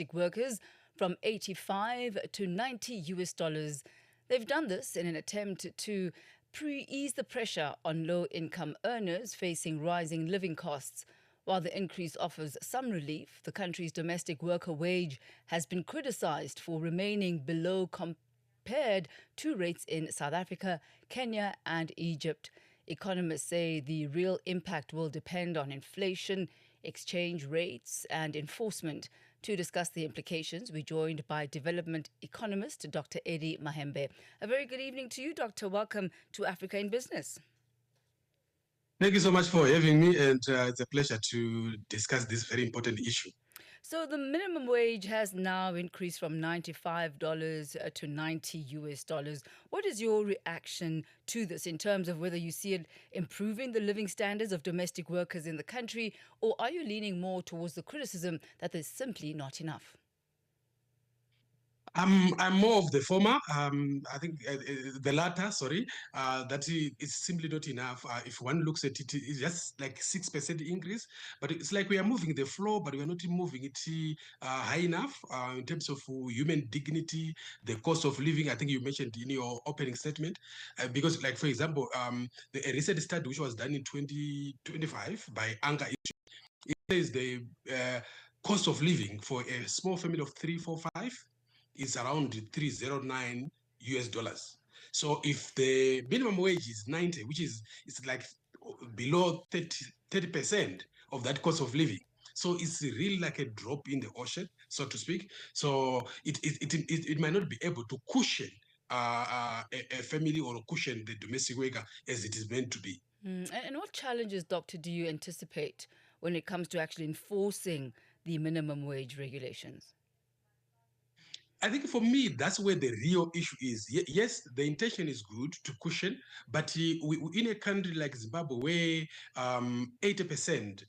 domestic workers from 85 to 90 US dollars. They've done this in an attempt to ease the pressure on low-income earners facing rising living costs. While the increase offers some relief, the country's domestic worker wage has been criticized for remaining below compared to rates in South Africa, Kenya and Egypt. Economists say the real impact will depend on inflation, exchange rates and enforcement. To discuss the implications, we're joined by development economist Dr Eddie Mahembe. A very good evening to you, Doctor. Welcome to Africa in Business. Thank you so much for having me, and it's a pleasure to discuss this very important issue. So the minimum wage has now increased from $95 to 90 US dollars. What is your reaction to this in terms of whether you see it improving the living standards of domestic workers in the country, or are you leaning more towards the criticism that there's simply not enough? I'm more of the former. I think the latter. Sorry, that is simply not enough. If one looks at it, it's just like 6% increase, but it's like we are moving the floor, but we are not moving it high enough in terms of human dignity, the cost of living. I think you mentioned in your opening statement, because, like for example, a recent study which was done in 2025 by Anga, it says the cost of living for a small family of 345 is around 309 US dollars. So if the minimum wage is 90, which is it's like below 30% of that cost of living. So it's really like a drop in the ocean, so to speak. So it might not be able to cushion a family or cushion the domestic worker as it is meant to be. And what challenges, Doctor, do you anticipate when it comes to actually enforcing the minimum wage regulations? I think for me, that's where the real issue is. Yes, the intention is good to cushion, but in a country like Zimbabwe, where 80%,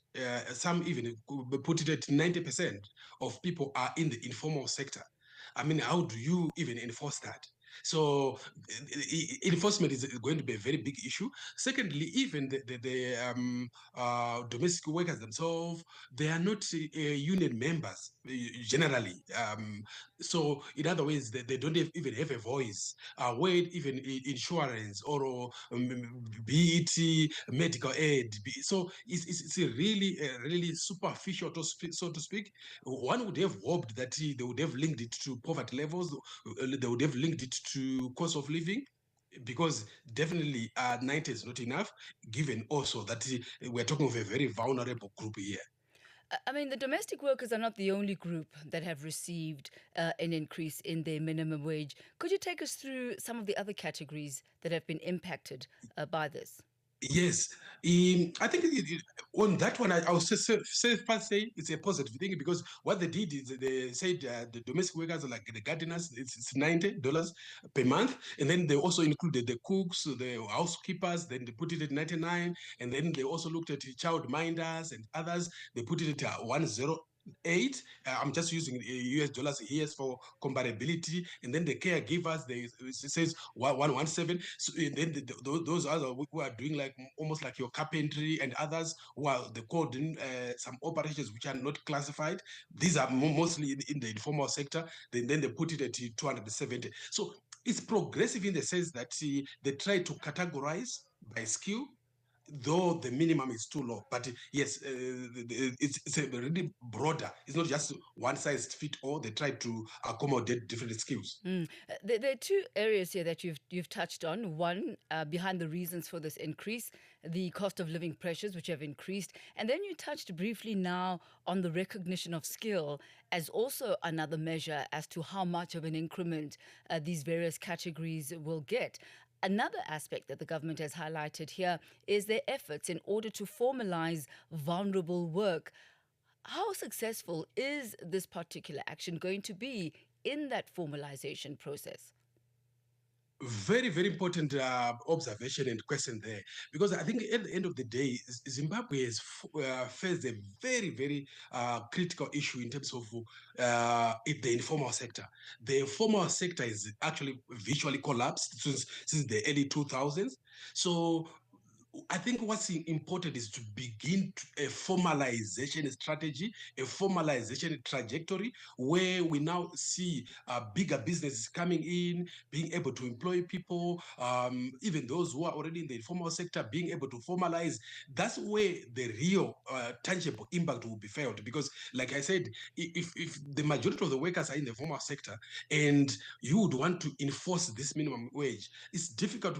some even put it at 90% of people are in the informal sector. I mean, how do you even enforce that? So enforcement is going to be a very big issue. Secondly, even the domestic workers themselves, they are not union members generally. So in other ways, they don't even have a voice. Where even insurance or be it medical aid. So it's a really superficial, so to speak. One would have hoped that they would have linked it to poverty levels, they would have linked it to cost of living, because definitely 90 is not enough, given also that we're talking of a very vulnerable group here. I mean, the domestic workers are not the only group that have received an increase in their minimum wage. Could you take us through some of the other categories that have been impacted by this? Yes, I think on that one, I would first say it's a positive thing, because what they did is they said the domestic workers, like the gardeners, it's $90 per month, and then they also included the cooks, the housekeepers, then they put it at 99, and then they also looked at the child minders and others. They put it at 108. I'm just using US dollars here for comparability, and then the caregivers, it says 117. So and then those others who are doing like almost like your carpentry, and others who are the coding some operations which are not classified. These are mostly in the informal sector. Then they put it at 270. So it's progressive in the sense that they try to categorize by skill, though the minimum is too low. But yes, it's a really broader. It's not just one size fit all. They try to accommodate different skills. There are two areas here that you've touched on. One, behind the reasons for this increase, the cost of living pressures, which have increased. And then you touched briefly now on the recognition of skill as also another measure as to how much of an increment these various categories will get. Another aspect that the government has highlighted here is their efforts in order to formalize vulnerable work. How successful is this particular action going to be in that formalization process? Very, very important observation and question there, because I think at the end of the day, Zimbabwe has faced a very, very critical issue in terms of the informal sector. The informal sector is actually virtually collapsed since the early 2000s. So I think what's important is to begin a formalization strategy, a formalization trajectory, where we now see bigger businesses coming in, being able to employ people, even those who are already in the informal sector, being able to formalize. That's where the real tangible impact will be felt. Because, like I said, if the majority of the workers are in the formal sector and you would want to enforce this minimum wage, it's difficult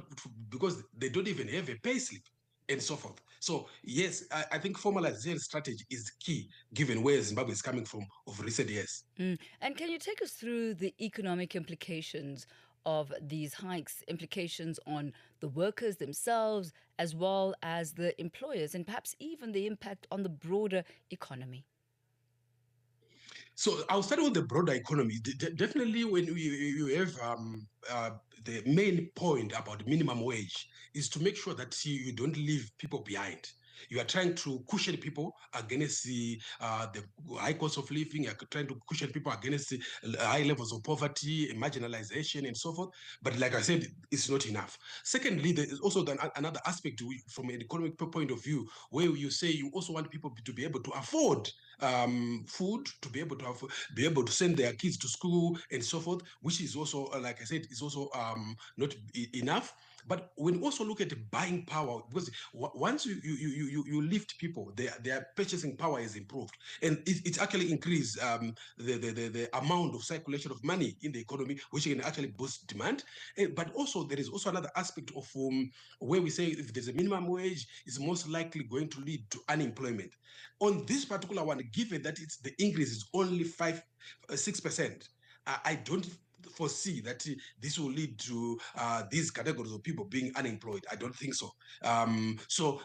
because they don't even have a pay slip and so forth. So yes, I think formalization strategy is key given where Zimbabwe is coming from of recent years. And can you take us through the economic implications of these hikes, implications on the workers themselves, as well as the employers, and perhaps even the impact on the broader economy? So I'll start with the broader economy. Definitely, when you have the main point about minimum wage is to make sure that you don't leave people behind. You are trying to cushion people against the high cost of living. You're trying to cushion people against the high levels of poverty, marginalization, and so forth. But like I said, it's not enough. Secondly, there is also another aspect from an economic point of view, where you say you also want people to be able to afford food, to be able to be able to send their kids to school and so forth, which is also, like I said, is also not enough. But when you also look at the buying power, because once you lift people, their purchasing power is improved, and it's actually increased the amount of circulation of money in the economy, which can actually boost demand. But also there is also another aspect of where we say if there's a minimum wage, it's most likely going to lead to unemployment. On this particular one, given that it's the increase is only 6%, I don't foresee that this will lead to these categories of people being unemployed. I don't think so. So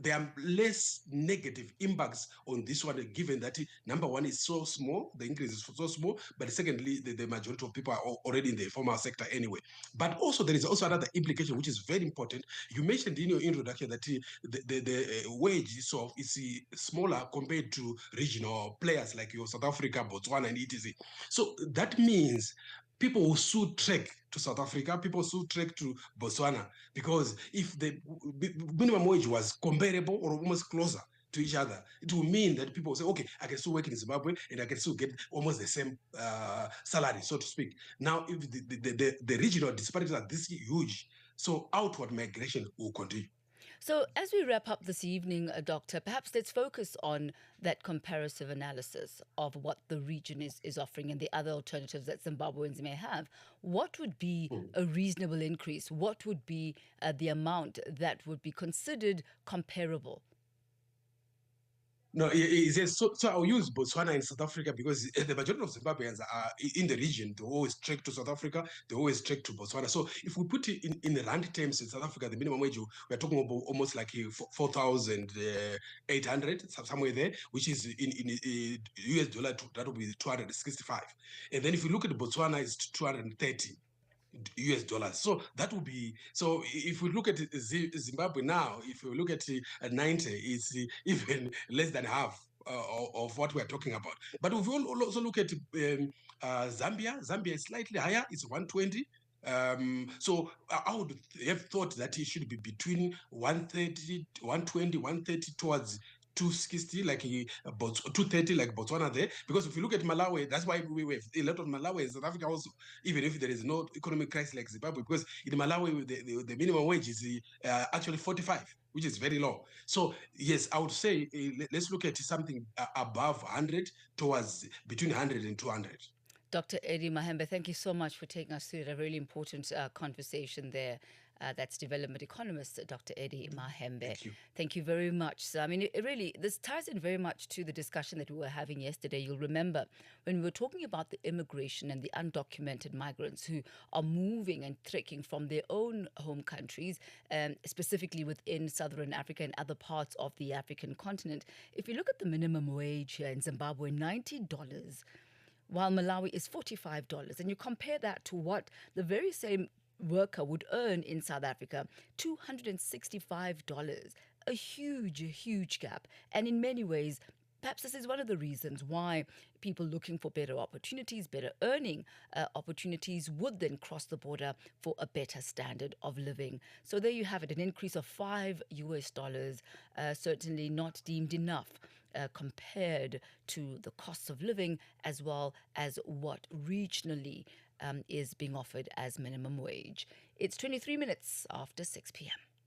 there are less negative impacts on this one, given that number one is so small, the increase is so small, but secondly, the majority of people are already in the informal sector anyway. But also there is also another implication which is very important. You mentioned in your introduction that the wage itself is smaller compared to regional players like your South Africa, Botswana, and etc. So that means people will soon trek to South Africa, people soon trek to Botswana, because if the minimum wage was comparable or almost closer to each other, it will mean that people will say, okay, I can still work in Zimbabwe and I can still get almost the same salary, so to speak. Now, if the regional disparities are this huge, so outward migration will continue. So, as we wrap up this evening, Doctor, perhaps let's focus on that comparative analysis of what the region is offering and the other alternatives that Zimbabweans may have. What would be Mm. a reasonable increase? What would be the amount that would be considered comparable? No, so I'll use Botswana and South Africa because the majority of Zimbabweans are in the region. They always trek to South Africa, they always trek to Botswana. So if we put it in the rand terms in South Africa, the minimum wage, we're talking about almost like 4,800, somewhere there, which is in US dollar, that will be 265. And then if you look at Botswana, it's 230. US dollars. So that would be, so if we look at Zimbabwe now, if we look at 90, it's even less than half of what we're talking about. But if we also look at Zambia is slightly higher, it's 120. So I would have thought that it should be between 130, 120, 130 towards 260, like about 230, like Botswana there. Because if you look at Malawi, that's why we have a lot of Malawi in South Africa also, even if there is no economic crisis like Zimbabwe, because in Malawi, the minimum wage is actually 45, which is very low. So, yes, I would say let's look at something above 100 towards between 100 and 200. Dr. Eddie Mahembe, thank you so much for taking us through a really important conversation there. That's development economist Dr. Eddie Mahembe. Thank you. Thank you very much. So, I mean, it really, this ties in very much to the discussion that we were having yesterday. You'll remember when we were talking about the immigration and the undocumented migrants who are moving and trekking from their own home countries, specifically within Southern Africa and other parts of the African continent. If you look at the minimum wage here in Zimbabwe, $90, while Malawi is $45. And you compare that to what the very same worker would earn in South Africa, $265. A huge, huge gap. And in many ways, Perhaps this is one of the reasons why people looking for better opportunities, better earning opportunities would then cross the border for a better standard of living. So there you have it, an increase of $5, certainly not deemed enough. Compared to the costs of living as well as what regionally is being offered as minimum wage. It's 23 minutes after 6 p.m.